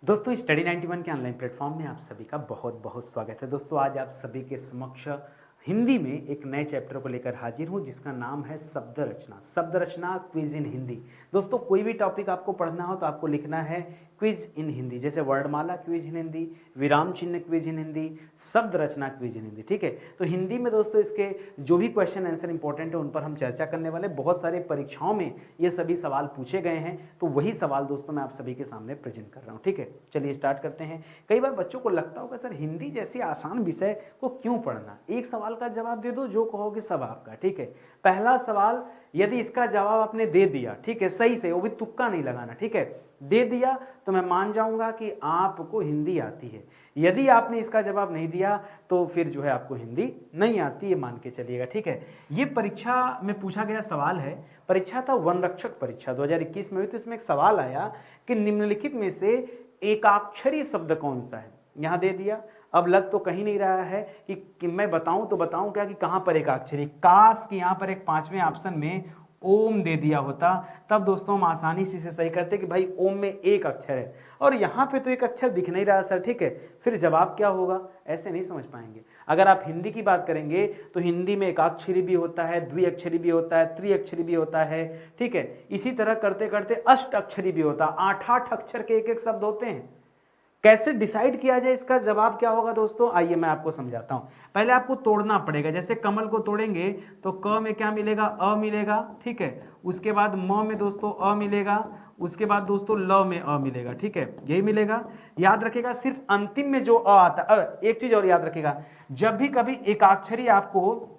दोस्तों स्टडी 91 के online platform में आप सभी का बहुत बहुत स्वागत है। दोस्तों आज आप सभी के समक्ष हिंदी में एक नए चैप्टर को लेकर हाजिर हूं जिसका नाम है शब्द रचना क्विज इन हिंदी। दोस्तों कोई भी टॉपिक आपको पढ़ना हो तो आपको लिखना है क्विज इन हिंदी, जैसे वर्णमाला क्विज इन हिंदी, विराम चिन्ह क्विज इन हिंदी, शब्द रचना क्विज इन हिंदी। ठीक है, तो हिंदी में दोस्तों इसके जो भी क्वेश्चन आंसर इंपॉर्टेंट है उन पर हम चर्चा करने वाले। बहुत सारे परीक्षाओं में ये सभी सवाल पूछे गए हैं, तो वही सवाल दोस्तों मैं आप सभी के सामने प्रेजेंट कर रहा हूँ। ठीक है, चलिए स्टार्ट करते हैं। कई बार बच्चों को लगता होगा सर हिंदी जैसी आसान विषय को क्यों पढ़ना, एक सवाल का जवाब दे दो, जो कहोगे सब आपका। ठीक है, पहला सवाल यदि इसका जवाब आपने दे दिया, ठीक है, सही से, वो भी तुक्का नहीं लगाना, ठीक है, दे दिया तो मैं मान जाऊंगा कि आपको हिंदी आती है। यदि आपने इसका जवाब नहीं दिया तो फिर जो है आपको हिंदी नहीं आती, ये मान के चलिएगा। ठीक है, ये परीक्षा में पूछा गया सवाल है। परीक्षा था वन रक्षक परीक्षा 2021 में हुई, तो इसमें एक सवाल आया कि निम्नलिखित में से एकाक्षरी शब्द कौन सा है। यहां दे दिया, अब लग तो कहीं नहीं रहा है कि मैं बताऊं तो बताऊं क्या कि कहां पर एकाक्षरी। काश कि यहां पर एक पांचवें ऑप्शन में ओम दे दिया होता, तब दोस्तों हम आसानी से इसे सही करते कि भाई ओम में एक अक्षर है, और यहां पे तो एक अक्षर दिख नहीं रहा सर। ठीक है, फिर जवाब क्या होगा, ऐसे नहीं समझ पाएंगे। अगर आप हिंदी की बात करेंगे तो हिंदी में एकाक्षरी भी होता है, द्विअक्षरी भी होता है, त्रिअक्षरी भी होता है। ठीक है, इसी तरह करते करते अष्ट अक्षरी भी होता है, 8-8 अक्षर के एक एक शब्द होते हैं। कैसे डिसाइड किया जाए इसका जवाब क्या होगा दोस्तों, आइए मैं आपको समझाता हूं। पहले आपको तोड़ना पड़ेगा, जैसे कमल को तोड़ेंगे तो क में क्या मिलेगा, अ मिलेगा। ठीक है, उसके बाद म में दोस्तों अ मिलेगा, उसके बाद दोस्तों ल में अ मिलेगा। ठीक है, यही मिलेगा। याद रखेगा सिर्फ अंतिम में जो अ आता है। एक चीज और याद रखेगा, जब भी कभी एकाक्षरी आपको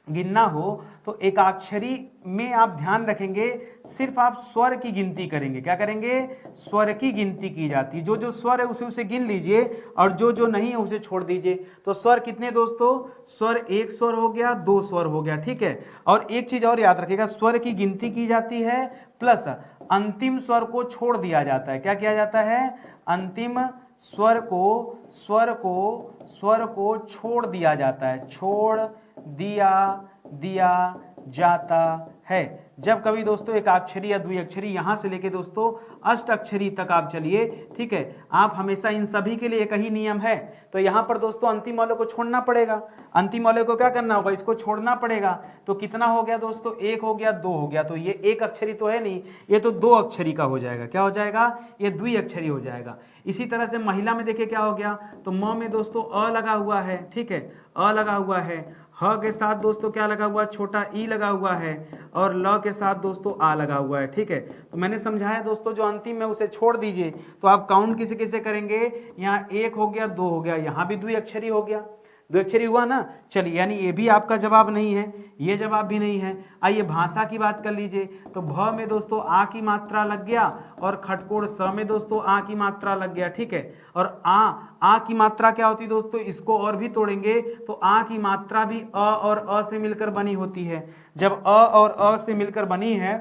गिनना हो तो एकाक्षरी में आप ध्यान रखेंगे सिर्फ आप स्वर की गिनती करेंगे। क्या करेंगे, स्वर की गिनती की जाती है। जो जो स्वर है उसे उसे गिन लीजिए, और जो जो नहीं है उसे छोड़ दीजिए। तो स्वर कितने दोस्तों, स्वर एक स्वर हो गया, दो स्वर हो गया। ठीक है, और एक चीज और याद रखिएगा, स्वर की गिनती की जाती है प्लस अंतिम स्वर को छोड़ दिया जाता है। क्या किया जाता है, अंतिम स्वर को छोड़ दिया जाता है, छोड़ दिया जाता है। जब कभी दोस्तों एकाक्षरी या द्विअक्षरी यहां से लेके दोस्तों अष्ट अक्षरी तक आप चलिए, ठीक है, आप हमेशा इन सभी के लिए एक ही नियम है। तो यहां पर दोस्तों अंतिम वाले को छोड़ना पड़ेगा, अंतिम वाले को क्या करना होगा, इसको छोड़ना पड़ेगा। तो कितना हो गया दोस्तों, एक हो गया, दो हो गया, तो ये एक अक्षरी तो है नहीं, ये तो दो अक्षरी का हो जाएगा। क्या हो जाएगा, ये द्विअक्षरी हो जाएगा। इसी तरह से महिला में देखिए क्या हो गया, तो म में दोस्तों अ लगा हुआ है। ठीक है, अ लगा हुआ है, ह के साथ दोस्तों क्या लगा हुआ है, छोटा ई लगा हुआ है, और ल के साथ दोस्तों आ लगा हुआ है। ठीक है, तो मैंने समझाया दोस्तों, जो अंतिम में उसे छोड़ दीजिए। तो आप काउंट किसे किसे करेंगे, यहाँ एक हो गया, दो हो गया, यहाँ भी द्विअक्षरी हो गया, द्विअक्षरी हुआ ना। चलिए, यानी ये भी आपका जवाब नहीं है, ये जवाब भी नहीं है। आइए भाषा की बात कर लीजिए, तो भ में दोस्तों आ की मात्रा लग गया, और खटकोड़ स में दोस्तों आ की मात्रा लग गया। ठीक है, और आ की मात्रा क्या होती है दोस्तों, इसको और भी तोड़ेंगे तो आ की मात्रा भी अ और अ से मिलकर बनी होती है। जब अ और अ से मिलकर बनी है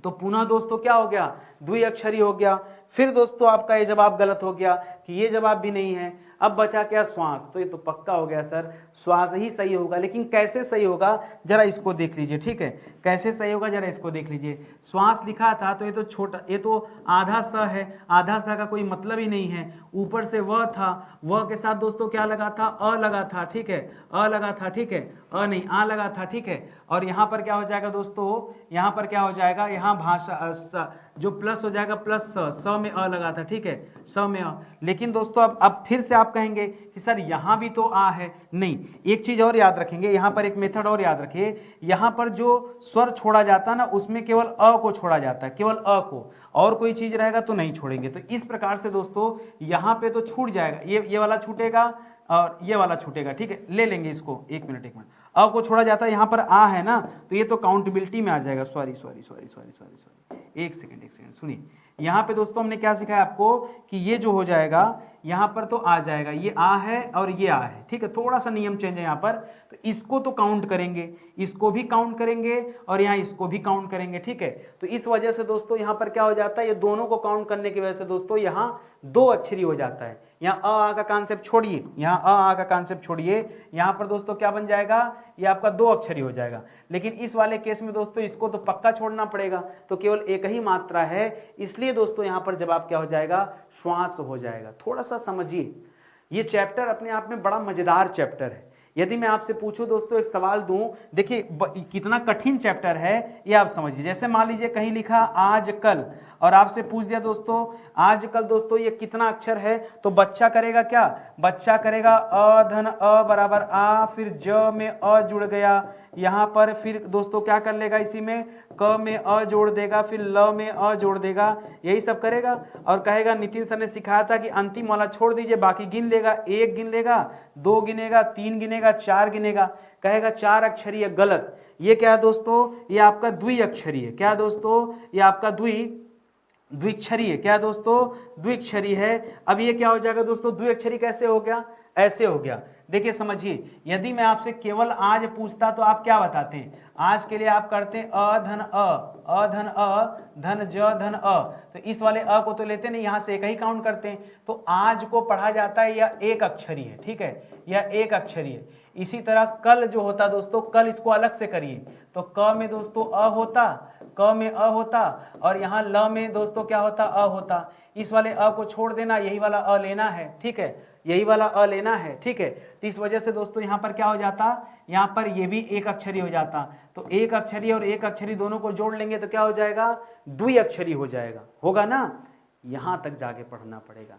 तो पुनः दोस्तों क्या हो गया, द्विअक्षरी हो गया। फिर दोस्तों आपका ये जवाब गलत हो गया कि ये जवाब भी नहीं है। अब बचा क्या, श्वास, तो ये तो पक्का हो गया सर, श्वास ही सही होगा। लेकिन कैसे सही होगा जरा इसको देख लीजिए। ठीक है, कैसे सही होगा जरा इसको देख लीजिए। श्वास लिखा था तो ये तो छोटा, ये तो आधा स है, आधा स का कोई मतलब ही नहीं है। ऊपर से वह था, वह के साथ दोस्तों क्या लगा था, अ लगा था। ठीक है, अ लगा था। ठीक है, अ नहीं, आ लगा था। ठीक है, और यहाँ पर क्या हो जाएगा दोस्तों, यहाँ पर क्या हो जाएगा, यहाँ भाषा जो प्लस हो जाएगा, प्लस स में अ लगा था। ठीक है, स में अ। लेकिन दोस्तों अब फिर से आप कहेंगे कि सर यहाँ भी तो आ है। नहीं, एक चीज और याद रखेंगे, यहाँ पर एक मेथड और याद रखिए, यहाँ पर जो स्वर छोड़ा जाता है ना, उसमें केवल अ को छोड़ा जाता है, केवल अ को, और कोई चीज रहेगा तो नहीं छोड़ेंगे। तो इस प्रकार से दोस्तों यहाँ पे तो छूट जाएगा, ये वाला छूटेगा और ये वाला छूटेगा। ठीक है, ले लेंगे इसको, एक मिनट अ को छोड़ा जाता है, यहाँ पर आ है ना, तो ये तो काउंटेबिलिटी में आ जाएगा। सॉरी, एक सेकंड सुनिए। यहाँ पे दोस्तों हमने क्या सिखाया आपको कि ये जो हो जाएगा यहाँ पर तो आ जाएगा, ये आ है और ये आ है। ठीक है, थोड़ा सा नियम चेंज है यहाँ पर, तो इसको तो काउंट करेंगे, इसको भी काउंट करेंगे, और यहाँ इसको भी काउंट करेंगे। ठीक है, तो इस वजह से दोस्तों यहाँ पर क्या हो जाता है, ये दोनों को काउंट करने की वजह से दोस्तों यहाँ दो अक्षरी हो जाता है। यहाँ अ आ का कॉन्सेप्ट छोड़िए, यहाँ अ आ का कॉन्सेप्ट छोड़िए, यहाँ पर दोस्तों क्या बन जाएगा, ये आपका दो अक्षरी हो जाएगा। लेकिन इस वाले केस में दोस्तों इसको तो पक्का छोड़ना पड़ेगा, तो केवल एक ही मात्रा है, इसलिए दोस्तों यहाँ पर जवाब क्या हो जाएगा, श्वास हो जाएगा। थोड़ा सा समझिए, ये चैप्टर अपने आप में बड़ा मजेदार चैप्टर है। यदि मैं आपसे पूछूं दोस्तों, एक सवाल दूं, देखिए कितना कठिन चैप्टर है ये आप समझिए। जैसे मान लीजिए कहीं लिखा आज कल, और आपसे पूछ दिया दोस्तों आज कल, दोस्तों ये कितना अक्षर है, तो बच्चा करेगा क्या, बच्चा करेगा अ धन अ बराबर आ, फिर ज में अ जुड़ गया, यहाँ पर फिर दोस्तों क्या कर लेगा, इसी में क में अ जोड़ देगा, फिर ल में अ जोड़ देगा, यही सब करेगा। और कहेगा नितिन सर ने सिखाया था कि अंतिम वाला छोड़ दीजिए, बाकी गिन लेगा, एक गिन लेगा, दो गिनेगा, तीन गिनेगा, चार गिनेगा, कहेगा चार अक्षरी है, गलत। ये क्या है दोस्तों, ये आपका द्विअक्षरी है। क्या दोस्तों, ये आपका द्विअक्षरी है। क्या दोस्तों, द्विअक्षरी है। अब ये क्या हो जाएगा दोस्तों, द्विअक्षरी कैसे हो गया, ऐसे हो गया। देखिए समझिए, यदि मैं आपसे केवल आज पूछता तो आप क्या बताते हैं, आज के लिए आप करते हैं अ धन अ धन अ धन ज धन अ, तो इस वाले अ को तो लेते नहीं, यहां से एक ही काउंट करते हैं। तो आज को पढ़ा जाता है यह एक अक्षरी है, ठीक है, यह एक अक्षरी है। इसी तरह कल जो होता दोस्तों, कल इसको अलग से करिए, तो क में दोस्तों अ होता, क में अ होता, और यहाँ ल में दोस्तों क्या होता, अ होता। इस वाले अ को छोड़ देना, यही वाला अ लेना है, ठीक है, यही वाला अ लेना है, ठीक है। तो इस वजह से दोस्तों यहाँ पर क्या हो जाता, यहाँ पर ये भी एक अक्षरी हो जाता। तो एक अक्षरी और एक अक्षरी दोनों को जोड़ लेंगे तो क्या हो जाएगा, द्विअक्षरी हो जाएगा, होगा ना। यहां तक जाके पढ़ना पड़ेगा।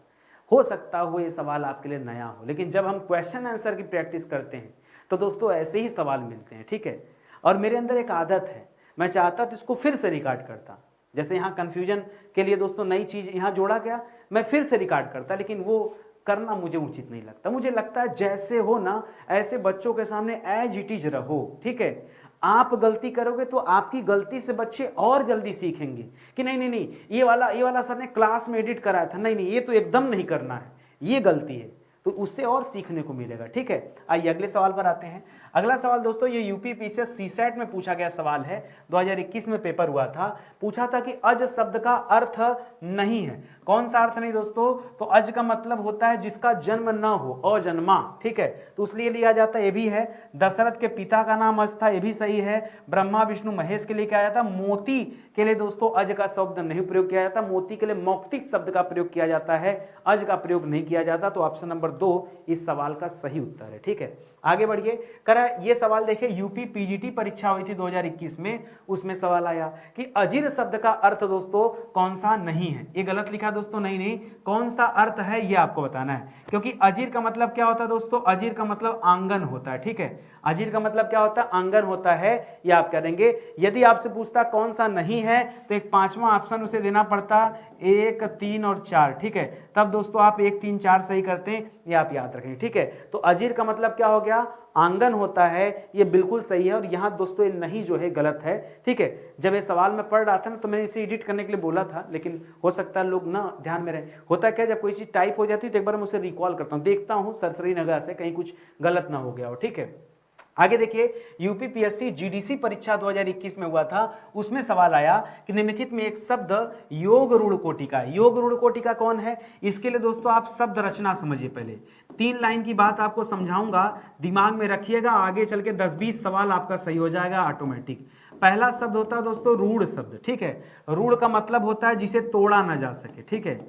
हो सकता हो ये सवाल आपके लिए नया हो, लेकिन जब हम क्वेश्चन आंसर की प्रैक्टिस करते हैं तो दोस्तों ऐसे ही सवाल मिलते हैं, ठीक है। और मेरे अंदर एक आदत है, मैं चाहता तो इसको फिर से रिकॉर्ड करता, जैसे यहाँ कंफ्यूजन के लिए दोस्तों नई चीज यहाँ जोड़ा गया, मैं फिर से रिकॉर्ड करता, लेकिन वो करना मुझे उचित नहीं लगता। मुझे लगता है जैसे हो ना ऐसे बच्चों के सामने एज इट इज रहो, ठीक है। आप गलती करोगे तो आपकी गलती से बच्चे और जल्दी सीखेंगे कि नहीं नहीं नहीं, ये वाला सर ने क्लास में एडिट कराया था, नहीं नहीं ये तो एकदम नहीं करना है, ये गलती है, तो उससे और सीखने को मिलेगा, ठीक है। आइए अगले सवाल पर आते हैं। अगला सवाल दोस्तों ये यूपी पीसीएस सीसेट में पूछा गया सवाल है, 2021 में पेपर हुआ था। पूछा था कि अज शब्द का अर्थ नहीं है। कौन सा अर्थ नहीं दोस्तों, तो अज का मतलब होता है जिसका जन्म न हो, अजन्मा, ठीक है, तो उसलिए लिया जाता है। ये भी है, दशरथ के पिता का नाम अज था, ये भी सही है। ब्रह्मा विष्णु महेश के लिए क्या जाता, मोती के लिए दोस्तों अज का शब्द नहीं प्रयोग किया जाता, मोती के लिए मौक्तिक शब्द का प्रयोग किया जाता है, अज का प्रयोग नहीं किया जाता। तो ऑप्शन नंबर 2 इस सवाल का सही उत्तर है, ठीक है। आगे बढ़िए, करा ये सवाल देखिए, यूपी पीजीटी परीक्षा हुई थी 2021 में, उसमें सवाल आया कि अजीर शब्द का अर्थ दोस्तों कौन सा नहीं है। ये गलत लिखा दोस्तों, नहीं नहीं, कौन सा अर्थ है ये आपको बताना है, क्योंकि अजीर का मतलब क्या होता है दोस्तों, अजीर का मतलब आंगन होता है, ठीक है। अजीर का मतलब क्या होता है, आंगन होता है, ये आप कह देंगे। यदि आपसे पूछता कौन सा नहीं है, तो एक पांचवा ऑप्शन उसे देना पड़ता, 1 3 और 4, ठीक है। तब दोस्तों आप 1 3 4 सही करते हैं, ये आप याद रखें, ठीक है। तो अजीर का मतलब क्या हो गया, आंगन होता है, ये बिल्कुल सही है। और यहाँ दोस्तों ये नहीं जो है गलत है, ठीक है। जब ये सवाल मैं पढ़ रहा था ना तो मैंने इसे एडिट करने के लिए बोला था, लेकिन हो सकता है लोग ना ध्यान में रहे। होता क्या, जब कोई चीज टाइप हो जाती है तो एक बार मैं उसे रिकॉल करता हूँ, देखता हूँ सरसरी नगाह से कहीं कुछ गलत ना हो गया हो, ठीक है। आगे देखिए, यूपी पीएससी जीडीसी परीक्षा 2021 में हुआ था, उसमें सवाल आया कि निम्नलिखित में एक शब्द योग रूढ़ कोटि का है। योग रूढ़ कोटि का कौन है, इसके लिए दोस्तों आप शब्द रचना समझिए। पहले 3 लाइन की बात आपको समझाऊंगा, दिमाग में रखिएगा, आगे चल के 10-20 सवाल आपका सही हो जाएगा ऑटोमेटिक। पहला शब्द होता है दोस्तों रूढ़ शब्द, ठीक है। रूढ़ का मतलब होता है जिसे तोड़ा ना जा सके, ठीक है,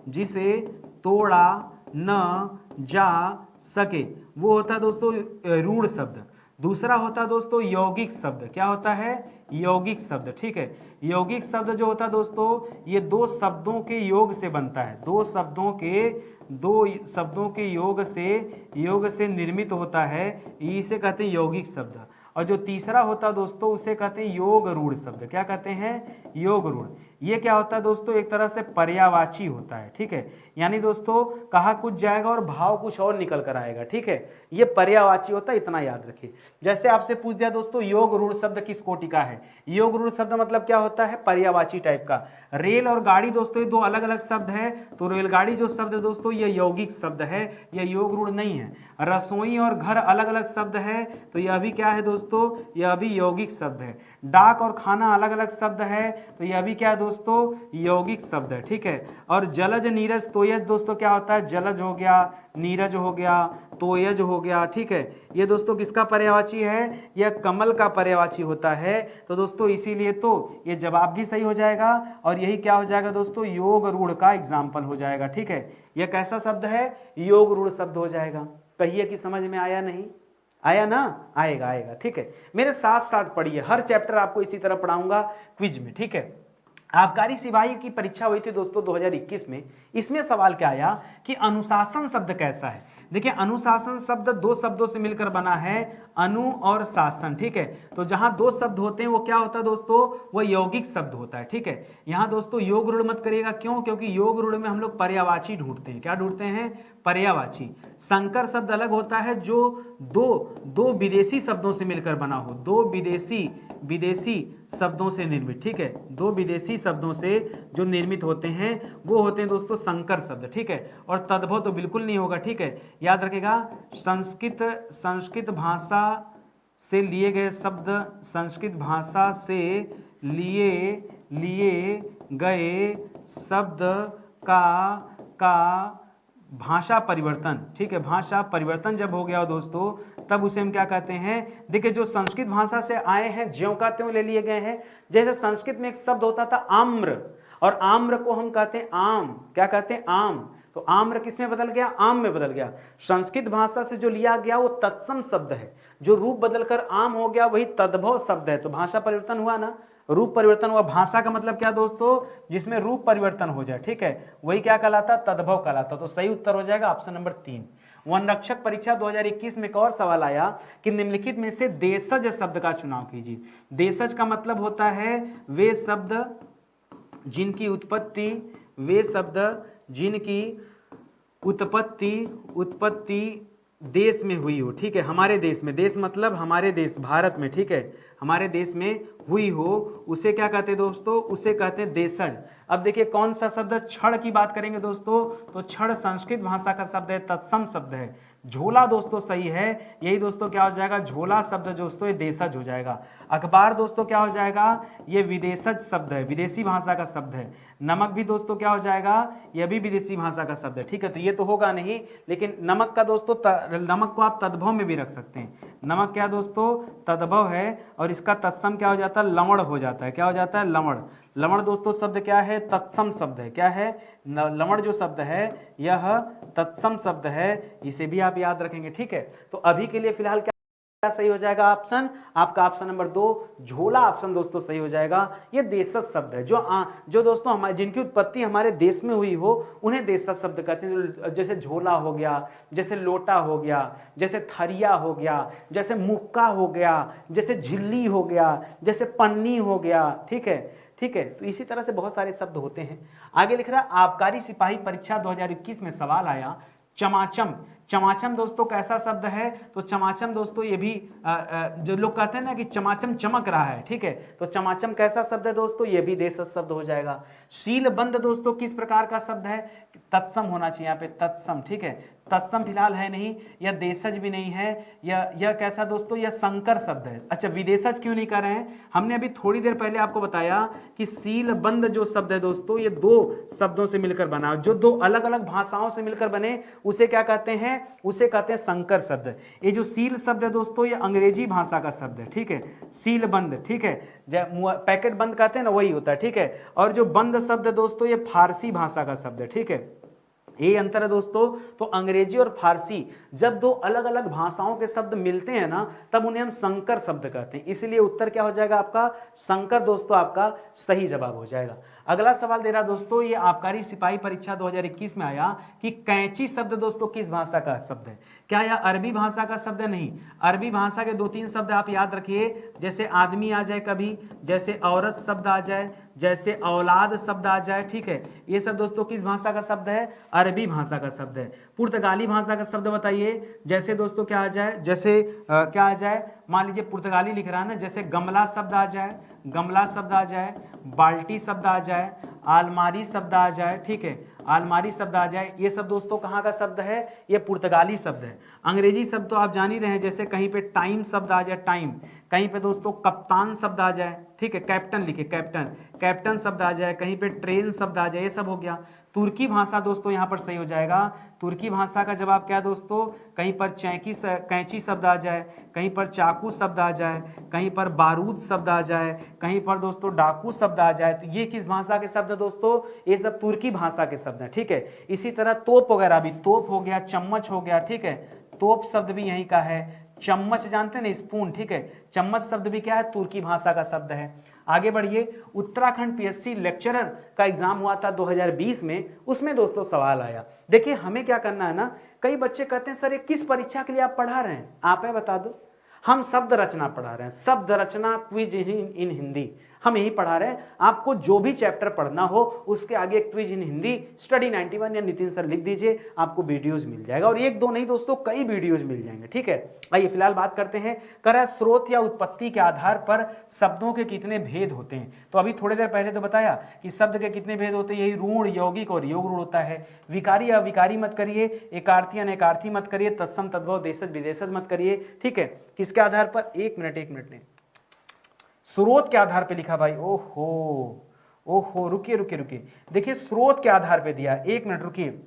जिसे तोड़ा न जा सके, वो होता है दोस्तों रूढ़ शब्द। दूसरा होता है दोस्तों यौगिक शब्द। क्या होता है, यौगिक शब्द, ठीक है। यौगिक शब्द जो होता है दोस्तों, ये 2 शब्दों के योग से बनता है, 2 शब्दों के योग से निर्मित होता है, इसे कहते हैं यौगिक शब्द। और जो तीसरा होता है दोस्तों, उसे कहते हैं योग रूढ़ शब्द। क्या कहते हैं, योग रूढ़। ये क्या होता है दोस्तों, एक तरह से पर्यायवाची होता है, ठीक है। यानी दोस्तों कहा कुछ जाएगा और भाव कुछ और निकल कर आएगा, ठीक है। ये पर्यायवाची होता है, इतना याद रखिए। जैसे आपसे पूछ दिया दोस्तों योग रूढ़ शब्द किस कोटि का है, योग रूढ़ शब्द मतलब क्या होता है, पर्यायवाची टाइप का। रेल और गाड़ी दोस्तों ये 2 अलग अलग शब्द है, तो रेलगाड़ी जो शब्द है दोस्तों ये यौगिक शब्द है, ये योग रूढ़ नहीं है। रसोई और घर अलग अलग शब्द है, तो यह भी क्या है दोस्तों, यह भी यौगिक शब्द है। डाक और खाना अलग अलग शब्द है, तो यह भी क्या है दोस्तों, यौगिक शब्द है, ठीक है। और जलज नीरज तोयज दोस्तों क्या होता है, जलज हो गया, नीरज हो गया, तोयज हो गया, ठीक है। ये दोस्तों किसका पर्यायवाची है, यह कमल का पर्यायवाची होता है। तो दोस्तों इसीलिए तो ये जवाब भी सही हो जाएगा और यही क्या हो जाएगा दोस्तों, योग रूढ़ का एग्जाम्पल हो जाएगा, ठीक है। यह कैसा शब्द है, योग रूढ़ शब्द हो जाएगा। कहिए कि समझ में आया नहीं आया ना, आएगा आएगा, ठीक है। मेरे साथ साथ पढ़िए, हर चैप्टर आपको इसी तरह पढ़ाऊंगा क्विज में, ठीक है। आबकारी सिपाही की परीक्षा हुई थी दोस्तों 2021 में। इसमें सवाल क्या आया कि अनुशासन शब्द कैसा है। देखिए अनुशासन शब्द दो शब्दों से मिलकर बना है, अनु और शासन, ठीक है। तो जहां दो शब्द होते हैं वो क्या होता है दोस्तों, वो यौगिक शब्द होता है, ठीक है। यहां दोस्तों योग रूढ़ मत करिएगा, क्यों, क्योंकि योग रूढ़ में हम लोग पर्यायवाची ढूंढते हैं। क्या ढूंढते हैं, पर्यायवाची। संकर शब्द अलग होता है जो दो विदेशी शब्दों से मिलकर बना हो, दो विदेशी शब्दों से निर्मित, ठीक है। दो विदेशी शब्दों से जो निर्मित होते हैं वो होते हैं दोस्तों संकर शब्द, ठीक है। और तद्भव तो बिल्कुल नहीं होगा, ठीक है। याद रखिएगा, संस्कृत भाषा से लिए गए शब्द, संस्कृत भाषा से लिए गए शब्द का भाषा परिवर्तन, ठीक है। भाषा परिवर्तन जब हो गया हो दोस्तों, तब उसे हम क्या कहते हैं, देखिए जो संस्कृत भाषा से आए हैं ज्यों का त्यों ले लिए गए हैं। जैसे संस्कृत में एक शब्द होता था आम्र, और आम्र को हम कहते हैं आम। क्या कहते हैं, आम। तो आम्र किस में बदल गया, आम में बदल गया। संस्कृत भाषा से जो लिया गया वो तत्सम शब्द है, जो रूप बदलकर आम हो गया वही तद्भव शब्द है। तो भाषा परिवर्तन हुआ ना, रूप परिवर्तन हुआ। भाषा का मतलब क्या दोस्तों, जिसमें रूप परिवर्तन हो जाए, ठीक है, वही क्या कहलाता, तद्भव कहलाता। तो सही उत्तर हो जाएगा ऑप्शन नंबर 3। वनरक्षक परीक्षा 2021 में एक और सवाल आया कि निम्नलिखित में से देशज शब्द का चुनाव कीजिए। देशज का मतलब होता है वे शब्द जिनकी उत्पत्ति, वे शब्द जिनकी उत्पत्ति देश में हुई हो, ठीक है। हमारे देश में, देश मतलब हमारे देश भारत में, ठीक है, हमारे देश में हुई हो, उसे क्या कहते हैं दोस्तों, उसे कहते हैं देशज। अब देखिए कौन सा शब्द, क्षण की बात करेंगे दोस्तों, तो क्षण संस्कृत भाषा का शब्द है, तत्सम शब्द है। झोला दोस्तों सही है, यही दोस्तों क्या हो जाएगा, झोला शब्द दोस्तों ये देशज हो जाएगा। अखबार दोस्तों क्या हो जाएगा, ये विदेशज शब्द है, विदेशी भाषा का शब्द है। नमक भी दोस्तों क्या हो जाएगा, यह भी विदेशी भाषा का शब्द है, ठीक है। तो ये तो होगा नहीं, लेकिन नमक का दोस्तों नमक को आप तद्भव में भी रख सकते हैं। नमक क्या दोस्तों, तद्भव है, और इसका तत्सम क्या हो जाता है, लवण हो जाता है। क्या हो जाता है, लवण। लवण दोस्तों शब्द क्या है, तत्सम शब्द है। क्या है, लवण जो शब्द है यह तत्सम शब्द है, इसे भी आप याद रखेंगे, ठीक है। तो अभी के लिए फिलहाल क्या सही हो जाएगा ऑप्शन, आपका ऑप्शन नंबर 2 झोला ऑप्शन दोस्तों सही हो जाएगा। ये देशज शब्द है, जो दोस्तों हमारे जिनकी उत्पत्ति हमारे देश में हुई हो उन्हें देशज शब्द कहते हैं। जैसे झोला हो गया, जैसे लोटा हो गया, जैसे थरिया हो गया, जैसे मुक्का हो गया, जैसे झिल्ली हो गया, जैसे पन्नी हो गया, ठीक है, ठीक है। तो इसी तरह से बहुत सारे शब्द होते हैं। आगे लिख रहा है, आबकारी सिपाही परीक्षा 2021 में सवाल आया चमाचम। चमाचम दोस्तों कैसा शब्द है, तो चमाचम दोस्तों ये भी जो लोग कहते हैं ना कि चमाचम चमक रहा है, ठीक है, तो चमाचम कैसा शब्द है दोस्तों, ये भी देशज शब्द हो जाएगा। शीलबंद दोस्तों किस प्रकार का शब्द है, तत्सम होना चाहिए यहाँ पे, तत्सम, ठीक है। तत्सम फिलहाल है नहीं, यह देशज भी नहीं है, यह कैसा दोस्तों, यह संकर शब्द है। अच्छा विदेशज क्यों नहीं कर रहे हैं, हमने अभी थोड़ी देर पहले आपको बताया कि सीलबंद जो शब्द है दोस्तों ये दो शब्दों से मिलकर बना, जो दो अलग अलग भाषाओं से मिलकर बने उसे क्या कहते हैं, उसे कहते हैं संकर शब्द। ये जो सील शब्द है दोस्तों ये अंग्रेजी भाषा का शब्द है, ठीक है, सील बंद, ठीक है, पैकेट बंद कहते हैं ना वही होता है, ठीक है। और जो बंद शब्द है दोस्तों ये फारसी भाषा का शब्द है, ठीक है। ये अंतर है दोस्तों। तो अंग्रेजी और फारसी जब दो अलग अलग भाषाओं के शब्द मिलते हैं ना तब उन्हें हम संकर शब्द कहते हैं, इसलिए उत्तर क्या हो जाएगा आपका, संकर दोस्तों आपका सही जवाब हो जाएगा। अगला सवाल दे रहा दोस्तों, ये आबकारी सिपाही परीक्षा 2021 में आया कि कैंची शब्द दोस्तों किस भाषा का शब्द है। क्या यह अरबी भाषा का शब्द है, नहीं, अरबी भाषा के 2-3 शब्द आप याद रखिए, जैसे आदमी आ जाए कभी, जैसे औरत शब्द आ जाए, जैसे औलाद शब्द आ जाए, ठीक है, ये सब दोस्तों किस भाषा का शब्द है, अरबी भाषा का शब्द है। पुर्तगाली भाषा का शब्द बताइए, जैसे दोस्तों क्या आ जाए, जैसे क्या आ जाए, मान लीजिए पुर्तगाली लिख रहा है ना, जैसे गमला शब्द आ जाए, गमला शब्द आ जाए, बाल्टी शब्द आ जाए, आलमारी शब्द आ जाए, ठीक है, आलमारी शब्द आ जाए, ये सब दोस्तों कहाँ का शब्द है, ये पुर्तगाली शब्द है। अंग्रेजी शब्द तो आप जान ही रहे हैं, जैसे कहीं पे टाइम शब्द आ जाए, टाइम, कहीं पे दोस्तों कप्तान शब्द आ जाए, ठीक है, कैप्टन लिखे, कैप्टन, कैप्टन शब्द आ जाए, कहीं पे ट्रेन शब्द आ जाए, ये सब हो गया। तुर्की भाषा दोस्तों यहाँ पर सही हो जाएगा। तुर्की भाषा का जवाब क्या है दोस्तों, कहीं पर कैंची शब्द आ जाए, कहीं पर चाकू शब्द आ जाए, कहीं पर बारूद शब्द आ जाए, कहीं पर दोस्तों डाकू शब्द आ जाए, तो ये किस भाषा के शब्द है दोस्तों, ये सब तुर्की भाषा के शब्द हैं, ठीक है। इसी तरह तोप वगैरह भी, तोप हो गया, चम्मच हो गया, ठीक है, तोप शब्द भी यहीं का है। चम्मच जानते हैं ना, स्पून, ठीक है, चम्मच शब्द भी क्या है, तुर्की भाषा का शब्द है। आगे बढ़िए, उत्तराखंड पीएससी लेक्चरर का एग्जाम हुआ था 2020 में, उसमें दोस्तों सवाल आया। देखिए हमें क्या करना है ना, कई बच्चे कहते हैं सर ये किस परीक्षा के लिए आप पढ़ा रहे हैं, आप है बता दो। हम शब्द रचना पढ़ा रहे हैं, शब्द रचना क्विज इन हिंदी, हम यही पढ़ा रहे हैं। आपको जो भी चैप्टर पढ़ना हो उसके आगे क्विज इन हिंदी स्टडी 91 या नितिन सर लिख दीजिए, आपको वीडियोस मिल जाएगा, और एक दो नहीं दोस्तों कई वीडियोस मिल जाएंगे, ठीक है। आइए फिलहाल बात करते हैं, करा स्रोत या उत्पत्ति के आधार पर शब्दों के कितने भेद होते हैं। तो अभी थोड़ी देर पहले तो बताया कि शब्द के कितने भेद होते हैं, यही ऋण, यौगिक और योग ऋण होता है। विकारी अविकारी मत करिए, एकार्थी अनेकार्थी मत करिए, तत्सम तद्भव देशज विदेशज मत करिए, ठीक है। किसके आधार पर, एक मिनट नहीं, स्रोत के आधार पे लिखा भाई, ओहो ओहो, रुकिए, देखिए स्रोत के आधार पे दिया, एक मिनट रुकिए।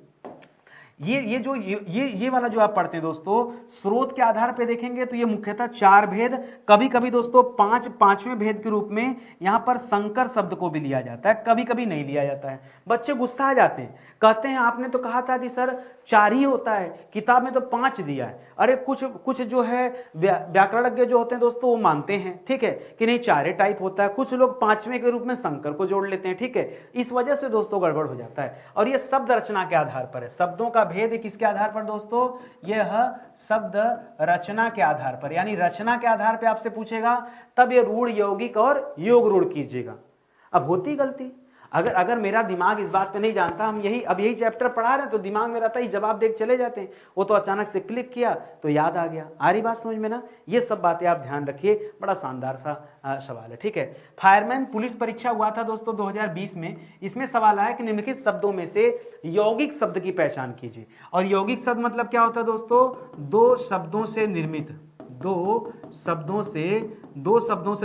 ये वाला जो आप पढ़ते हैं दोस्तों, स्रोत के आधार पे देखेंगे तो ये मुख्यतः 4 भेद, कभी कभी दोस्तों पांचवें भेद के रूप में यहां पर संकर शब्द को भी लिया जाता है, कभी कभी नहीं लिया जाता है। बच्चे गुस्सा आ जाते हैं, कहते हैं आपने तो कहा था कि सर 4 ही होता है, किताब में तो 5 दिया है। अरे कुछ जो है व्याकरणज्ञ जो होते हैं दोस्तों वो मानते हैं, ठीक है, कि नहीं 4 टाइप होता है, कुछ लोग 5वें के रूप में संकर को जोड़ लेते हैं, ठीक है। इस वजह से दोस्तों गड़बड़ हो जाता है। और ये शब्द रचना के आधार पर है, शब्दों का भेद किसके आधार पर दोस्तों, यह शब्द रचना के आधार पर, यानी रचना के आधार पर आपसे पूछेगा तब ये ऋण, यौगिक और योग ऋण कीजिएगा। अब होती गलती, अगर मेरा दिमाग इस बात पे नहीं जानता, हम यही चैप्टर पढ़ा रहे हैं तो दिमाग में रहता ही जवाब देख चले जाते हैं, वो तो अचानक से क्लिक किया तो याद आ गया। आ रही बात समझ में ना, ये सब बातें आप ध्यान रखिए, बड़ा शानदार सा सवाल है, ठीक है। फायरमैन पुलिस परीक्षा हुआ था दोस्तों 2020 में, इसमें सवाल आया कि निम्नलिखित शब्दों में से यौगिक शब्द की पहचान कीजिए। और यौगिक शब्द मतलब क्या होता है दोस्तों, दो शब्दों से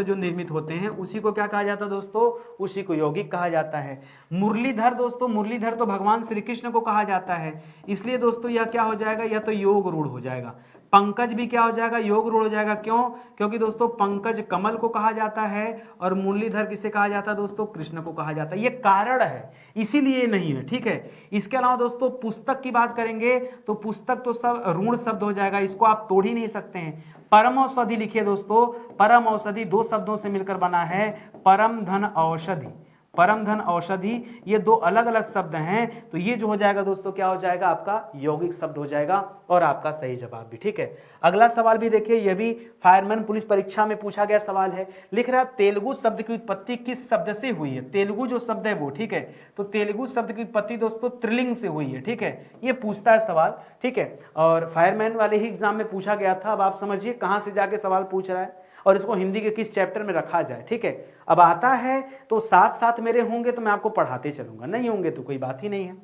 जो निर्मित होते हैं उसी को क्या कहा जाता है दोस्तों, उसी को यौगिक कहा जाता है। मुरलीधर दोस्तों, मुरलीधर तो भगवान श्री कृष्ण को कहा जाता है, इसलिए दोस्तों यह क्या हो जाएगा, यह तो योग रूढ़ हो जाएगा। पंकज भी क्या हो जाएगा, योग रूढ़ हो जाएगा। क्यों, क्योंकि दोस्तों पंकज कमल को कहा जाता है और मुरलीधर किसे कहा जाता है दोस्तों, कृष्ण को कहा जाता है। ये कारण है, इसीलिए नहीं है, ठीक है। इसके अलावा दोस्तों पुस्तक की बात करेंगे तो पुस्तक तो सब ऋण शब्द हो जाएगा, इसको आप तोड़ ही नहीं सकते हैं। परम औषधि लिखिए दोस्तों, परम औषधि 2 शब्दों से मिलकर बना है, परम धन औषधि, परम धन औषधि, ये 2 अलग अलग शब्द हैं, तो ये जो हो जाएगा दोस्तों क्या हो जाएगा, आपका यौगिक शब्द हो जाएगा और आपका सही जवाब भी, ठीक है। अगला सवाल भी देखिए, यह भी फायरमैन पुलिस परीक्षा में पूछा गया सवाल है। लिख रहा है तेलुगु शब्द की उत्पत्ति किस शब्द से हुई है, तेलुगु जो शब्द है वो, ठीक है। तो तेलुगु शब्द की उत्पत्ति दोस्तों त्रिलिंग से हुई है, ठीक है, ये पूछता है सवाल, ठीक है। और फायरमैन वाले ही एग्जाम में पूछा गया था। अब आप समझिए कहां से जाके सवाल पूछ रहा है और इसको हिंदी के किस चैप्टर में रखा जाए, ठीक है। अब आता है तो साथ साथ मेरे होंगे तो मैं आपको पढ़ाते चलूंगा, नहीं होंगे तो कोई बात ही नहीं है।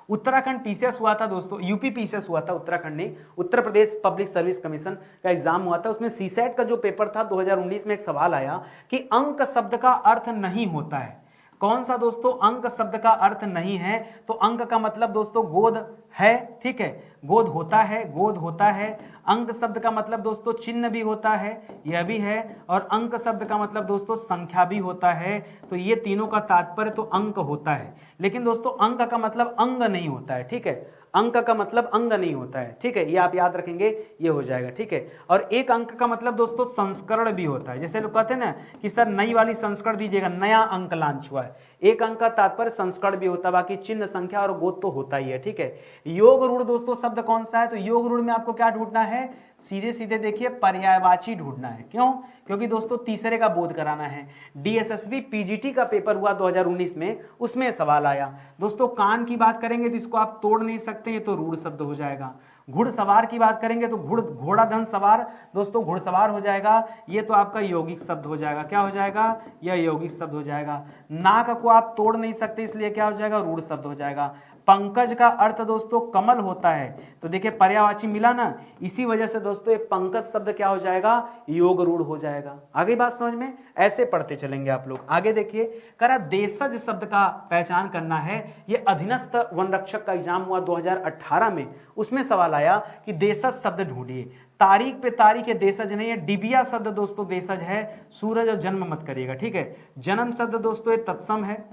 उत्तराखंड पीसीएस हुआ था दोस्तों, यूपी पीसीएस हुआ था, उत्तराखंड नहीं, Uttar Pradesh public service commission का एग्जाम हुआ था। उसमें सीसेट का जो पेपर था 2019 में एक सवाल आया कि अंक शब्द का अर्थ नहीं होता है। कौन सा दोस्तों, अंक शब्द का अर्थ नहीं है, तो अंक का मतलब दोस्तों गोद है, ठीक है, गोद होता है, गोद होता है। अंक शब्द का मतलब दोस्तों चिन्ह भी होता है, यह भी है, और अंक शब्द का मतलब दोस्तों संख्या भी होता है। तो ये तीनों का तात्पर्य तो अंक होता है, लेकिन दोस्तों अंक का मतलब अंग नहीं होता है, ठीक है, अंक का मतलब अंग नहीं होता है, ठीक है, ये आप याद रखेंगे, ये हो जाएगा, ठीक है। और एक अंक का मतलब दोस्तों संस्करण भी होता है, जैसे लोग कहते हैं ना कि सर नई वाली संस्करण दीजिएगा, नया अंक लॉन्च हुआ है, एक अंक का तात्पर्य संस्करण भी होता है, बाकी चिन्ह, संख्या और गोद तो होता ही है, ठीक है। योग रूढ़ दोस्तों शब्द कौन सा है, तो योग रूढ़ में आपको क्या ढूंढना है, सीधे सीधे देखिए पर्यायवाची ढूंढना है। क्यों, क्योंकि दोस्तों तीसरे का बोध कराना है। डीएसएसबी पीजीटी का पेपर हुआ 2019 में, उसमें सवाल आया दोस्तों। कान की बात करेंगे तो इसको आप तोड़ नहीं सकते, ये तो रूढ़ शब्द हो जाएगा। घुड़सवार की बात करेंगे तो घोड़ा धन सवार, दोस्तों घुड़सवार हो जाएगा, ये तो आपका यौगिक शब्द हो जाएगा। क्या हो जाएगा? यह यौगिक शब्द हो जाएगा। नाक को आप तोड़ नहीं सकते, इसलिए क्या हो जाएगा? रूढ़ शब्द हो जाएगा। पंकज का अर्थ दोस्तों कमल होता है, तो देखिए पर्यायवाची मिला ना, इसी वजह से दोस्तों ये पंकज शब्द क्या हो जाएगा? योग रूढ़ हो जाएगा। आगे बात समझ में? ऐसे पढ़ते चलेंगे आप लोग। आगे देखिए, करा देशज शब्द का पहचान करना है। ये अधीनस्थ वन रक्षक का एग्जाम हुआ 2018 में, उसमें सवाल आया कि देशज शब्द ढूंढिए। तारीख पे तारीख है, देशज नहीं है। डिबिया शब्द दोस्तों देशज है। सूरज और जन्म मत करिएगा, ठीक है। जन्म शब्द दोस्तों ये तत्सम है,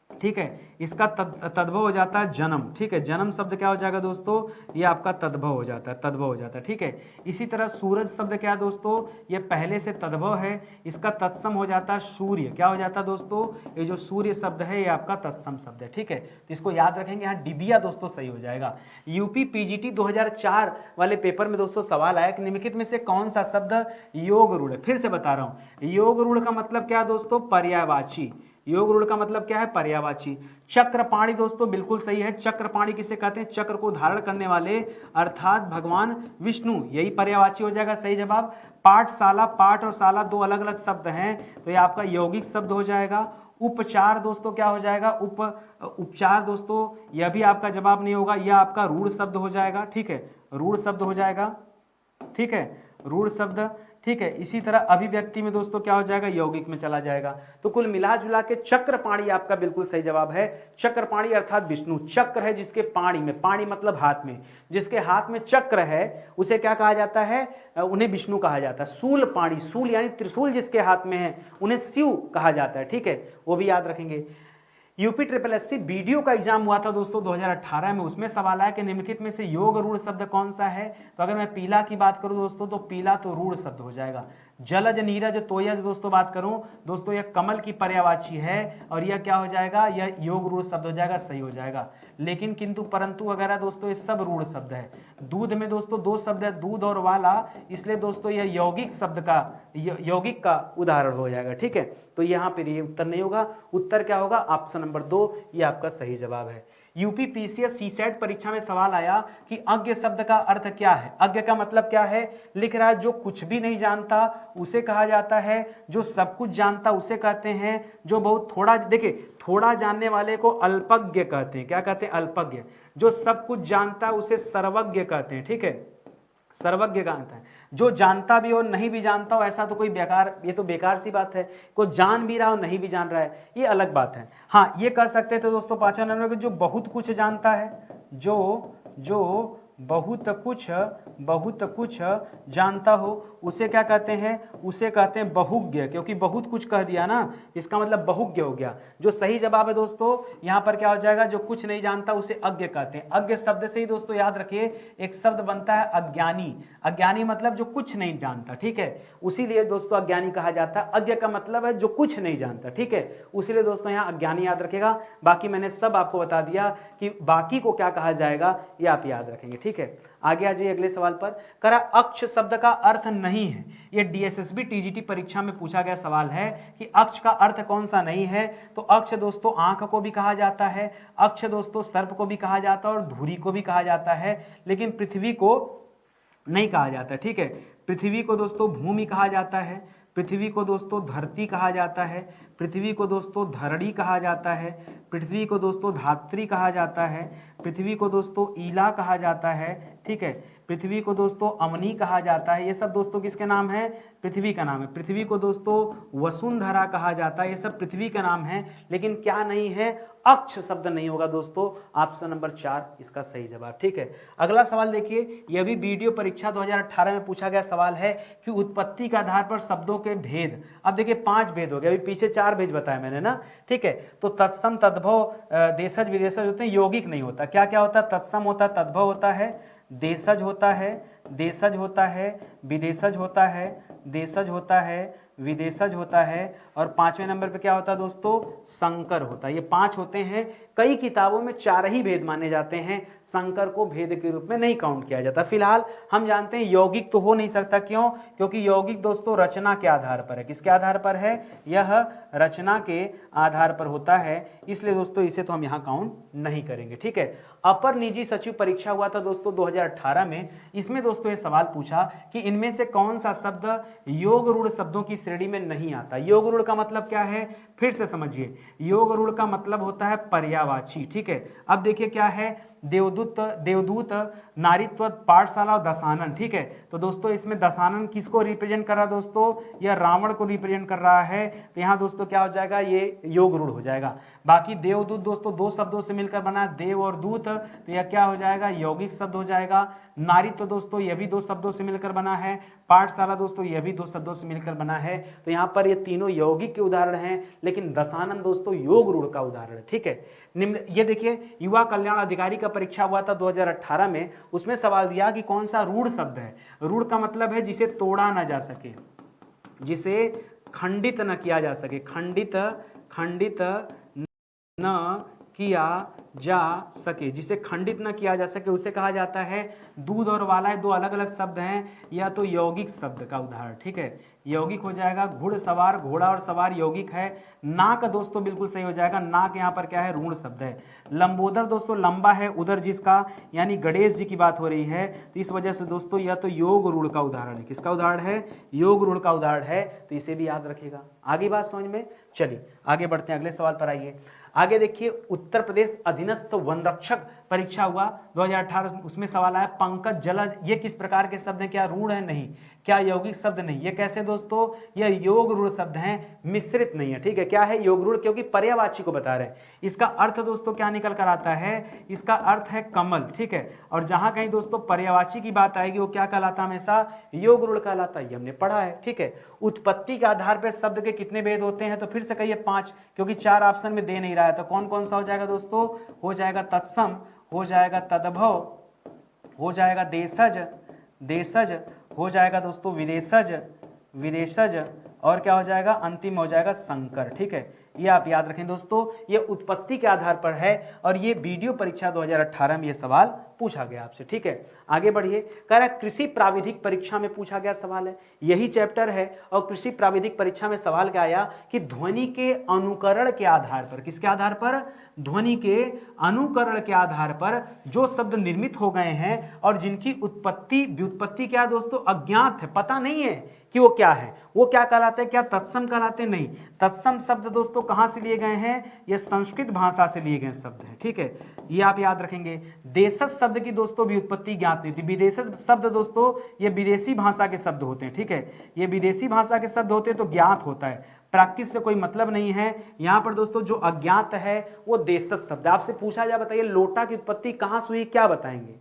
ठीक है, इसका तद्भव हो जाता है जन्म, ठीक है। जन्म शब्द क्या हो जाएगा दोस्तों? ये आपका तद्भव हो जाता है, तद्भव हो जाता है, ठीक है। इसी तरह सूरज शब्द क्या है दोस्तों? ये पहले से तद्भव है, इसका तत्सम हो जाता है सूर्य। क्या हो जाता है दोस्तों? ये जो सूर्य शब्द है ये आपका तत्सम शब्द है, ठीक है। तो इसको याद रखेंगे, यहाँ डिबिया दोस्तों सही हो जाएगा। यूपी पीजीटी 2004 वाले पेपर में दोस्तों सवाल आया कि निम्नलिखित में से कौन सा शब्द योग रूढ़ है। फिर से बता रहा हूं, योग रूढ़ का मतलब क्या है दोस्तों? पर्यायवाची। योग रूढ़ का मतलब क्या है? पर्यायवाची। चक्रपाणी दोस्तों बिल्कुल सही है। चक्रपाणी किसे कहते हैं? चक्र को धारण करने वाले अर्थात भगवान विष्णु, यही पर्यायवाची हो जाएगा। सही जवाब। पाठशाला, पाठ और शाला दो अलग अलग शब्द हैं, तो ये आपका यौगिक शब्द हो जाएगा। उपचार दोस्तों क्या हो जाएगा? उपचार दोस्तों यह भी आपका जवाब नहीं होगा, यह आपका रूढ़ शब्द हो जाएगा, ठीक है। रूढ़ शब्द हो जाएगा, ठीक है, रूढ़ शब्द, ठीक है। इसी तरह अभिव्यक्ति में दोस्तों क्या हो जाएगा? यौगिक में चला जाएगा। तो कुल मिला जुला के चक्रपाणी आपका बिल्कुल सही जवाब है। चक्रपाणी अर्थात विष्णु। चक्र है जिसके पाणी में, पाणी मतलब हाथ में, जिसके हाथ में चक्र है उसे क्या कहा जाता है? उन्हें विष्णु कहा जाता है। शूल पाणी, शूल यानी त्रिशूल जिसके हाथ में है उन्हें शिव कहा जाता है, ठीक है, वो भी याद रखेंगे। यूपी SSSC वीडियो का एग्जाम हुआ था दोस्तों 2018 में, उसमें सवाल आया कि निम्नलिखित में से योग रूढ़ शब्द कौन सा है। तो अगर मैं पीला की बात करूं दोस्तों तो पीला तो रूढ़ शब्द हो जाएगा। जलज, नीरज, तोयज दोस्तों बात करूं दोस्तों, यह कमल की पर्यायवाची है और यह क्या हो जाएगा? यह योग रूढ़ शब्द हो जाएगा, सही हो जाएगा। लेकिन किंतु परंतु वगैरह दोस्तों ये सब रूढ़ शब्द है। दूध में दोस्तों दो शब्द है, दूध और वाला, इसलिए दोस्तों यह यौगिक शब्द का, यौगिक का उदाहरण हो जाएगा, ठीक है। तो यहाँ पे ये उत्तर नहीं होगा, उत्तर क्या होगा? ऑप्शन नंबर 2 ये आपका सही जवाब है। यूपी पीसीएस सीसेट परीक्षा में सवाल आया कि अज्ञ शब्द का अर्थ क्या है। अज्ञ का मतलब क्या है? लिख रहा है जो कुछ भी नहीं जानता उसे कहा जाता है, जो सब कुछ जानता उसे कहते हैं, जो बहुत थोड़ा, देखिए थोड़ा जानने वाले को अल्पज्ञ कहते हैं। क्या कहते हैं? अल्पज्ञ। जो सब कुछ जानता है उसे सर्वज्ञ कहते हैं, ठीक है, सर्वज्ञ का अर्थ है जो जानता भी हो नहीं भी जानता हो, ऐसा तो कोई बेकार, ये तो बेकार सी बात है। कोई जान भी रहा हो नहीं भी जान रहा है, ये अलग बात है। हाँ ये कह सकते थे दोस्तों 5वां नंबर, जो बहुत कुछ जानता है, जो बहुत कुछ जानता हो उसे क्या कहते हैं? उसे कहते हैं बहुज्ञ, क्योंकि बहुत कुछ कह दिया ना, इसका मतलब बहुज्ञ हो गया। जो सही जवाब है दोस्तों यहाँ पर क्या हो जाएगा? जो कुछ नहीं जानता उसे अज्ञ कहते हैं। अज्ञ शब्द से ही दोस्तों याद रखिए एक शब्द बनता है अज्ञानी। अज्ञानी मतलब जो कुछ नहीं जानता, ठीक है, उसीलिए दोस्तों अज्ञानी कहा जाता है। अज्ञ का मतलब है जो कुछ नहीं जानता, ठीक है, उसीलिए दोस्तों यहाँ अज्ञानी याद रखेगा। बाकी मैंने सब आपको बता दिया कि बाकी को क्या कहा जाएगा, ये आप याद रखेंगे, ठीक है। आगे आ जाइए अगले सवाल पर। करा अक्ष शब्द का अर्थ नहीं है, ये डीएसएसबी टीजीटी परीक्षा में पूछा गया सवाल है कि अक्ष का अर्थ कौन सा नहीं है। तो अक्ष दोस्तों आंख को भी कहा जाता है, अक्ष दोस्तों सर्प को भी कहा जाता है और धुरी को भी कहा जाता है, लेकिन पृथ्वी को नहीं कहा जाता, ठीक है। पृथ्वी को दोस्तों भूमि कहा जाता है, पृथ्वी को दोस्तों धरती कहा जाता है, पृथ्वी को दोस्तों धरणी कहा जाता है, पृथ्वी को दोस्तों धात्री कहा जाता है, पृथ्वी को दोस्तों ईला कहा जाता है, ठीक है, पृथ्वी को दोस्तों अमनी कहा जाता है। ये सब दोस्तों किसके नाम है? पृथ्वी का नाम है। पृथ्वी को दोस्तों वसुंधरा कहा जाता है, ये सब पृथ्वी का नाम है। लेकिन क्या नहीं है? अक्ष शब्द नहीं होगा दोस्तों। ऑप्शन नंबर 4 इसका सही जवाब, ठीक है। अगला सवाल देखिए, यह भी वीडियो परीक्षा 2018 में पूछा गया सवाल है कि उत्पत्ति के आधार पर शब्दों के भेद। अब देखिए 5 भेद हो गए, अभी पीछे 4 भेद बताया मैंने ना, ठीक है। तो तत्सम, तद्भव, देशज, विदेशज होते हैं, यौगिक नहीं होता। क्या क्या होता है? तत्सम होता है, तद्भव होता है, देशज होता है, विदेशज होता है, देशज होता है, विदेशज होता है, और 5वें नंबर पे क्या होता है दोस्तों, संकर होता है। ये 5 होते हैं। कई किताबों में 4 ही भेद माने जाते हैं, संकर को भेद के रूप में नहीं काउंट किया जाता। फिलहाल हम जानते हैं यौगिक तो हो नहीं सकता, क्यों? क्योंकि यौगिक दोस्तों रचना के आधार पर है। किसके आधार पर है? यह रचना के आधार पर होता है, इसलिए दोस्तों इसे तो हम यहाँ काउंट नहीं करेंगे। ठीक है। अपर निजी सचिव परीक्षा हुआ था दोस्तों 2018 में। इसमें दोस्तों ये सवाल पूछा कि इनमें से कौन सा शब्द योग रूढ़ शब्दों की श्रेणी में नहीं आता। योग रूढ़ का मतलब क्या है, फिर से समझिए। योग रूढ़ का मतलब होता है पर्यायवाची। ठीक है। अब देखिए क्या है, देवदूत, नारीत्व, पाठशाला और दशानन। ठीक है। तो दोस्तों इसमें दशानन किसको रिप्रेजेंट कर रहा है दोस्तों, यह रावण को रिप्रेजेंट कर रहा है। तो यहाँ दोस्तों क्या हो जाएगा, ये योग रूढ़ हो जाएगा। बाकी देवदूत दोस्तों 2 शब्दों से मिलकर बना, देव और दूत, तो यह क्या हो जाएगा, यौगिक शब्द हो जाएगा। नारीत्व दोस्तों यह भी 2 शब्दों से मिलकर बना है। पाठशाला दोस्तों यह भी 2 शब्दों से मिलकर बना है। तो यहाँ पर ये तीनों यौगिक के उदाहरण हैं, लेकिन दशानन दोस्तों योग रूढ़ का उदाहरण है। ठीक है। निम्न ये देखिए, युवा कल्याण अधिकारी का परीक्षा हुआ था 2018 में। उसमें सवाल दिया कि कौन सा रूढ़ शब्द है। रूढ़ का मतलब है जिसे तोड़ा ना जा सके, जिसे खंडित न किया जा सके। खंडित न किया जा सके, जिसे खंडित न किया जा सके उसे कहा जाता है। दूध और वाला है 2 अलग अलग शब्द हैं, या तो यौगिक शब्द का उदाहरण। ठीक है। यौगिक हो जाएगा घुड़सवार, घोड़ा और सवार यौगिक है। नाक दोस्तों बिल्कुल सही हो जाएगा, नाक यहाँ पर क्या है, रूढ़ शब्द है। लंबोदर दोस्तों लंबा है उधर जिसका, यानी गणेश जी की बात हो रही है, तो इस वजह से दोस्तों यह तो योग रूढ़ का उदाहरण है। किसका उदाहरण है, योग रूढ़ का उदाहरण है। तो इसे भी याद रखेगा। आगे बात समझ में। चलिए आगे बढ़ते हैं, अगले सवाल पर आइए। आगे देखिए, उत्तर प्रदेश अधीनस्थ वन रक्षक परीक्षा हुआ 2018, उसमें सवाल आया पंकज जलज, ये किस प्रकार के शब्द हैं, क्या रूढ़ है? नहीं। क्या यौगिक शब्द? नहीं। ये कैसे दोस्तों, यह योग रूढ़ शब्द हैं, मिश्रित नहीं है। ठीक है। क्या है योग रूढ़, क्योंकि पर्यायवाची को बता रहे हैं। इसका अर्थ दोस्तों क्या निकल कर आता है, इसका अर्थ है कमल। ठीक है। और जहां कहीं दोस्तों पर्यायवाची की बात आएगी वो क्या कहलाता है, हमेशा योग रूढ़ कहलाता है। ये हमने पढ़ा है। ठीक है। उत्पत्ति के आधार पर शब्द के कितने भेद होते हैं, तो फिर से कहिए 5, क्योंकि 4 ऑप्शन में दे नहीं रहा है। तो कौन कौन सा हो जाएगा दोस्तों, हो जाएगा तत्सम, हो जाएगा तद्भव, हो जाएगा देशज, हो जाएगा दोस्तों विदेशज, और क्या हो जाएगा, अंतिम हो जाएगा संकर। ठीक है। ये आप याद रखें दोस्तों, ये उत्पत्ति के आधार पर है, और ये वीडियो परीक्षा 2018 में ये सवाल पूछा गया आपसे। ठीक है। आगे बढ़िए। कह रहा कृषि प्राविधिक परीक्षा में पूछा गया सवाल है, यही चैप्टर है। और कृषि प्राविधिक परीक्षा में सवाल क्या आया कि ध्वनि के अनुकरण के आधार पर, किसके आधार पर, ध्वनि के अनुकरण के आधार पर जो शब्द निर्मित हो गए हैं और जिनकी उत्पत्ति व्युत्पत्ति क्या दोस्तों, अज्ञात है, पता नहीं है कि वो क्या है, वो क्या कहलाते हैं, क्या तत्सम कहलाते? नहीं। तत्सम शब्द दोस्तों कहां से लिए गए हैं, ये संस्कृत भाषा से लिए गए शब्द हैं। ठीक है। ये आप याद रखेंगे। देशज शब्द की दोस्तों भी उत्पत्ति ज्ञात नहीं थी। विदेशज शब्द दोस्तों ये विदेशी भाषा के शब्द होते हैं। ठीक है। ये विदेशी भाषा के शब्द होते हैं तो ज्ञात होता है, प्रैक्टिस से कोई मतलब नहीं है। यहाँ पर दोस्तों जो अज्ञात है वो देशज शब्द। आपसे पूछा जाए बताइए लोटा की उत्पत्ति कहाँ से हुई, क्या बताएंगे?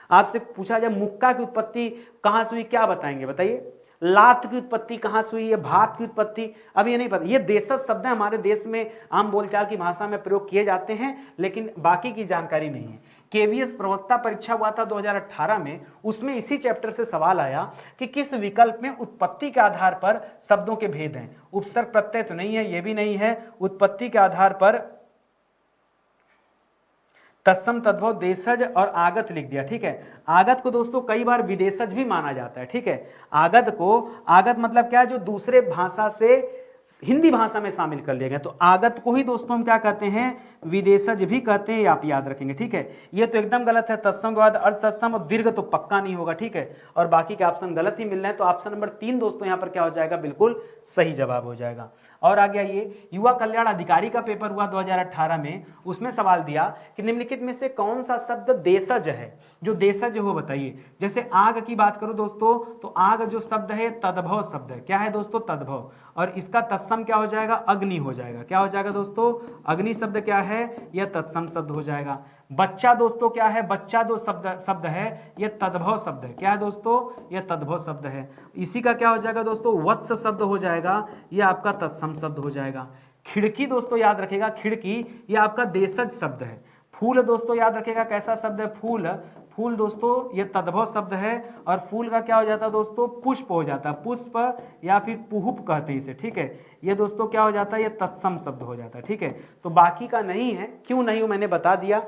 आपसे पूछा जाए मुक्का की उत्पत्ति कहाँ से हुई, क्या बताएंगे? बताइए। लात की उत्पत्ति कहाँ से हुई है, भात की उत्पत्ति, अब ये नहीं पता। ये देशज शब्द है, हमारे देश में आम बोलचाल की भाषा में प्रयोग किए जाते हैं, लेकिन बाकी की जानकारी नहीं है। केवीएस प्रवक्ता परीक्षा हुआ था 2018 में, उसमें इसी चैप्टर से सवाल आया कि किस विकल्प में उत्पत्ति के आधार पर शब्दों के भेद हैं। उपसर्ग प्रत्यय तो नहीं है, ये भी नहीं है। उत्पत्ति के आधार पर तत्सम तद्भव देशज और आगत लिख दिया। ठीक है। आगत को दोस्तों कई बार विदेशज भी माना जाता है। ठीक है। आगत मतलब क्या है, जो दूसरे भाषा से हिंदी भाषा में शामिल कर लिया गया, तो आगत को ही दोस्तों हम क्या कहते हैं, विदेशज भी कहते हैं। आप याद रखेंगे। ठीक है। ये तो एकदम गलत है। तत्सम के बाद अर्थ सत्सम और दीर्घ तो पक्का नहीं होगा। ठीक है। और बाकी के ऑप्शन गलत ही मिल रहे हैं, तो ऑप्शन नंबर 3 दोस्तों यहाँ पर क्या हो जाएगा, बिल्कुल सही जवाब हो जाएगा। और आ गया ये युवा कल्याण अधिकारी का पेपर हुआ 2018 में, उसमें सवाल दिया कि निम्नलिखित में से कौन सा शब्द देशज है, जो देशज हो बताइए। जैसे आग की बात करो दोस्तों, तो आग जो शब्द है तद्भव शब्द है। क्या है दोस्तों, तद्भव, और इसका तत्सम क्या हो जाएगा, अग्नि हो जाएगा। क्या हो जाएगा दोस्तों, अग्नि शब्द क्या है, यह तत्सम शब्द हो जाएगा। बच्चा दोस्तों क्या है, बच्चा जो शब्द है यह तद्भव शब्द है। क्या है दोस्तों, यह तद्भव शब्द है। इसी का क्या हो जाएगा दोस्तों, वत्स शब्द हो जाएगा, यह आपका तत्सम शब्द हो जाएगा। खिड़की दोस्तों याद रखेगा, खिड़की यह आपका देशज शब्द है। फूल दोस्तों याद रखिएगा कैसा शब्द है, फूल। फूल दोस्तों ये तद्भव शब्द है और फूल का क्या हो जाता है दोस्तों, पुष्प हो जाता है, पुष्प या फिर पुहुप कहते हैं इसे, ठीक है। ये दोस्तों क्या हो जाता है, ये तत्सम शब्द हो जाता है, ठीक है। तो बाकी का नहीं है, क्यों नहीं हो मैंने बता दिया।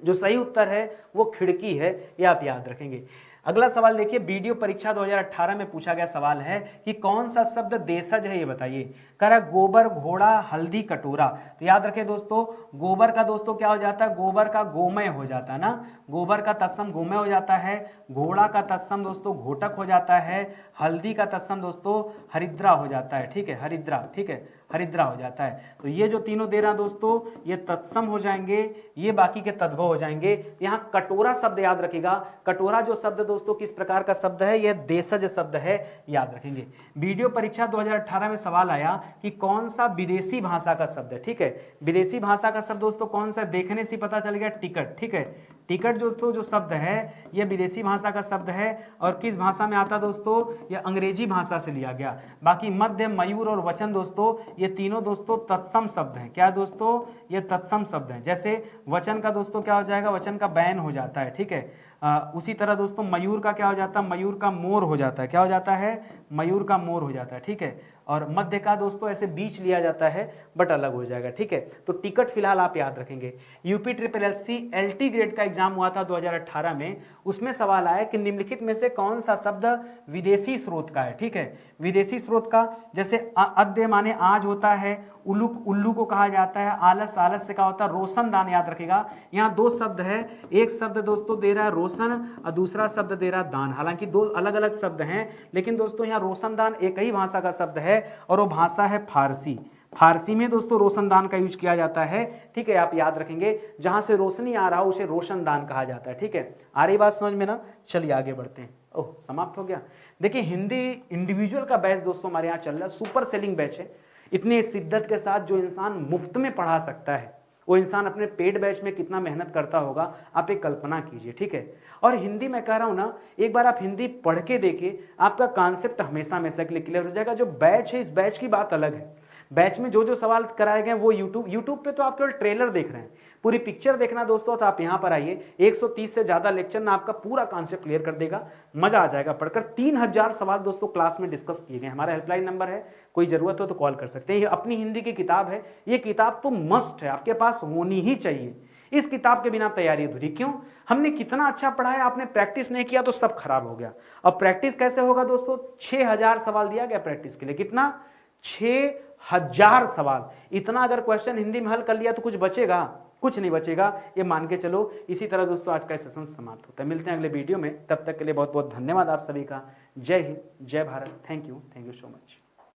जो सही उत्तर है वो खिड़की है, ये आप याद रखेंगे। अगला सवाल देखिए, वीडियो परीक्षा 2018 में पूछा गया सवाल है कि कौन सा शब्द देशज है, ये बताइए। कह रहा गोबर, घोड़ा, हल्दी, कटोरा। तो याद रखें दोस्तों, गोबर का दोस्तों क्या हो जाता है, गोबर का गोमय हो जाता है ना, गोबर का तत्सम गोमय हो जाता है। घोड़ा का तत्सम दोस्तों घोटक हो जाता है। हल्दी का तत्सम दोस्तों हरिद्रा हो जाता है, ठीक है, हरिद्रा, ठीक है, हरिद्रा हो जाता है। तो ये जो तीनों दे रहा दोस्तों ये तत्सम हो जाएंगे, ये बाकी के तद्भव हो जाएंगे। यहाँ कटोरा शब्द याद रखिएगा, कटोरा जो शब्द दोस्तों किस प्रकार का शब्द है, यह देशज शब्द है, याद रखेंगे। वीडियो परीक्षा 2018 में सवाल आया कि कौन सा विदेशी भाषा का शब्द है, ठीक है। विदेशी भाषा का शब्द दोस्तों कौन सा, देखने से पता चल गया, टिकट, ठीक है। टिकट दोस्तों जो शब्द है यह विदेशी भाषा का शब्द है और किस भाषा में आता दोस्तों, यह अंग्रेजी भाषा से लिया गया। बाकी मध्य, मयूर और वचन दोस्तों ये तीनों दोस्तों तत्सम शब्द हैं। क्या दोस्तों, ये तत्सम शब्द हैं। जैसे वचन का दोस्तों क्या हो जाएगा, वचन का बैन हो जाता है, ठीक है। उसी तरह दोस्तों मयूर का क्या हो जाता है, मयूर का मोर हो जाता है, क्या हो जाता है, मयूर का मोर हो जाता है, ठीक है। और मध्य का दोस्तों ऐसे बीच लिया जाता है बट अलग हो जाएगा, ठीक है। तो टिकट फिलहाल आप याद रखेंगे। UP triple LC LT grade का एग्जाम हुआ था 2018 में, उसमें सवाल आया कि निम्नलिखित में से कौन सा शब्द विदेशी स्रोत का है, ठीक है। विदेशी स्रोत का, जैसे अद्य माने आज होता है, उल्लू उल्लू को कहा जाता है, आलस, आलस से क्या होता है, रोशनदान, याद रखेगा। यहाँ दो शब्द है, एक शब्द दोस्तों दे रहा है रोशन और दूसरा शब्द दे रहा है दान। हालांकि दो अलग अलग शब्द हैं, लेकिन दोस्तों यहाँ रोशनदान एक ही भाषा का शब्द है और वो भाषा है फारसी। फारसी में दोस्तों रोशनदान का यूज किया जाता है, ठीक है, आप याद रखेंगे। जहां से रोशनी आ रहा हो उसे रोशनदान कहा जाता है, ठीक है। आ रही बात समझ में ना, चलिए आगे बढ़ते हैं। ओह समाप्त हो गया। देखिए हिंदी इंडिविजुअल का बैच दोस्तों हमारे यहाँ चल रहा है, सुपर सेलिंग बैच है। इतने शिद्दत के साथ जो इंसान मुफ्त में पढ़ा सकता है वो इंसान अपने पेड बैच में कितना मेहनत करता होगा, आप एक कल्पना कीजिए, ठीक है। और हिंदी मैं कह रहा हूं ना, एक बार आप हिंदी पढ़ के देखिए, आपका कॉन्सेप्ट हमेशा हमेशा के लिए क्लियर हो जाएगा। जो बैच है इस बैच की बात अलग है। बैच में जो जो सवाल कराए गए वो यूट्यूब पे तो आप केवल ट्रेलर देख रहे हैं, पूरी पिक्चर देखना दोस्तों तो आप यहाँ पर आइए। 130 से ज्यादा लेक्चर ना आपका पूरा कॉन्सेप्ट क्लियर कर देगा, मजा आ जाएगा पढ़कर। 3000 सवाल दोस्तों क्लास में डिस्कस किए गए। हमारा हेल्पलाइन नंबर है, कोई जरूरत हो तो कॉल कर सकते हैं। ये अपनी हिंदी की किताब है, ये किताब तो मस्ट है, आपके पास होनी ही चाहिए। इस किताब के बिना तैयारी अधूरी। क्यों, हमने कितना अच्छा पढ़ाया, आपने प्रैक्टिस नहीं किया तो सब खराब हो गया। अब प्रैक्टिस कैसे होगा दोस्तों, 6000 सवाल दिया गया प्रैक्टिस के लिए। कितना, 6000 सवाल। इतना अगर क्वेश्चन हिंदी में हल कर लिया तो कुछ बचेगा, कुछ नहीं बचेगा, ये मान के चलो। इसी तरह दोस्तों आज का सेशन समाप्त होता है। मिलते हैं अगले वीडियो में, तब तक के लिए बहुत बहुत धन्यवाद आप सभी का। जय हिंद, जय Bharat, thank you so much.